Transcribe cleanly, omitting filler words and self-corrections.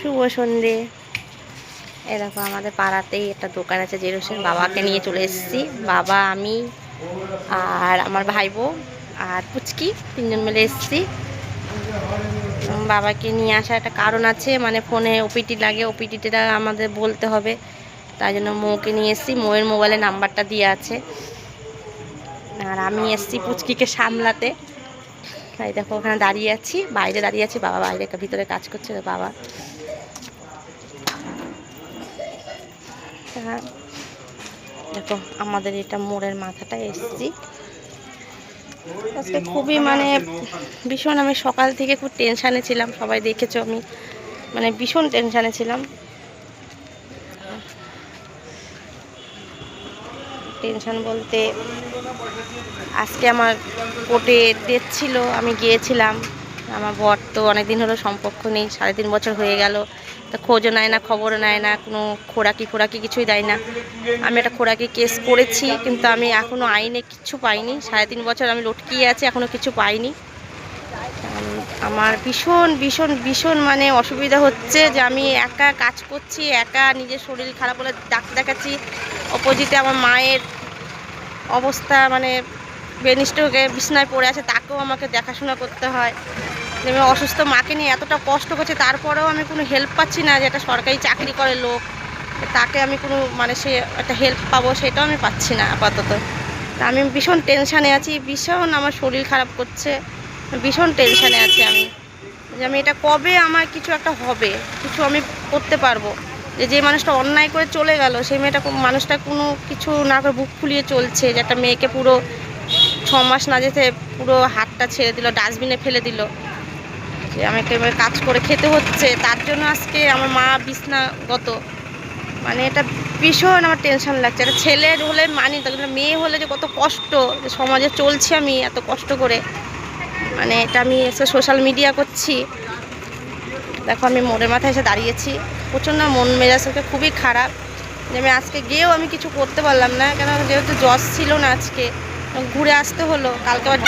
শুভ সন্ধে। এরকম আমাদের পাড়াতেই একটা দোকান আছে জেরক্সের, বাবাকে নিয়ে চলে এসেছি। বাবা, আমি আর আমার ভাইবো আর পুচকি তিনজন মিলে এসেছি। বাবাকে নিয়ে আসার একটা কারণ আছে, মানে ফোনে ওপিটি লাগে, ওপিটিটা আমাদের বলতে হবে, তাই জন্য মৌকে নিয়ে এসেছি। মৌয়ের মোবাইলে নাম্বারটা দিয়ে আছে, আর আমি এসেছি পুচকিকে সামলাতে। তাই দেখো ওখানে দাঁড়িয়ে আছি, বাইরে দাঁড়িয়ে আছি, বাবা বাইরে ভিতরে কাজ করছে। বাবা দেখো আমাদের এটা মোড়ের মাথাটায় এসেছি আজকে। খুবই মানে ভীষণ, আমি সকাল থেকে খুব টেনশানে ছিলাম, সবাই দেখেছো, আমি মানে ভীষণ টেনশানে ছিলাম। টেনশান বলতে আজকে আমার কোর্টে ডেট ছিল, আমি গিয়েছিলাম। আমার বর তো অনেকদিন হলো সম্পর্ক নেই, 3.5 বছর হয়ে গেল, তা খোঁজও নেয় না, খবরও নেয় না, কোনো খোরাকি কিছুই দেয় না। আমি একটা খোরাকি কেস করেছি, কিন্তু আমি এখনও আইনে কিচ্ছু পাইনি। 3.5 বছর আমি লটকিয়ে আছি, এখনও কিছু পাইনি। আমার ভীষণ ভীষণ ভীষণ মানে অসুবিধা হচ্ছে যে আমি একা কাজ করছি, একা নিজের শরীর খারাপ হলে ডাক্তার দেখাচ্ছি, অপোজিটে আমার মায়ের অবস্থা মানে বেনিস্টকে বিছনায় পড়ে আছে, তাকেও আমাকে দেখাশোনা করতে হয়। আমি অসুস্থ মাকে নিয়ে এতটা কষ্ট করছি, তারপরেও আমি কোনো হেল্প পাচ্ছি না। যে একটা সরকারি চাকরি করে লোক, তাকে আমি কোনো মানে সে একটা হেল্প পাবো, সেটাও আমি পাচ্ছি না আপাতত। তা আমি ভীষণ টেনশানে আছি, ভীষণ আমার শরীর খারাপ করছে, ভীষণ টেনশানে আছি আমি, যে আমি এটা কবে আমার কিছু একটা হবে, কিছু আমি করতে পারবো। যে মানুষটা অন্যায় করে চলে গেল, সেই মানুষটা কোনো কিছু না করে বুক ফুলিয়ে চলছে, যে একটা মেয়েকে পুরো 6 মাস না যেতে পুরো হাতটা ছেড়ে দিল, ডাস্টবিনে ফেলে দিল, যে আমাকে কাজ করে খেতে হচ্ছে। তার জন্য আজকে আমার মা বিছনাগত। মানে এটা ভীষণ আমার টেনশন লাগছে। একটা ছেলে হলে মানি, তখন মেয়ে হলে যে কত কষ্ট, যে সমাজে চলছি আমি এত কষ্ট করে, মানে এটা আমি এসে সোশ্যাল মিডিয়া করছি। দেখো আমি মোড়ের মাথায় এসে দাঁড়িয়েছি, প্রচণ্ড মন মেজাজটা খুবই খারাপ, যে আমি আজকে গিয়েও আমি কিছু করতে পারলাম না, কেন যেহেতু জ্বর ছিল না, আজকে ঘুরে আসতে হলো, কালকে আবার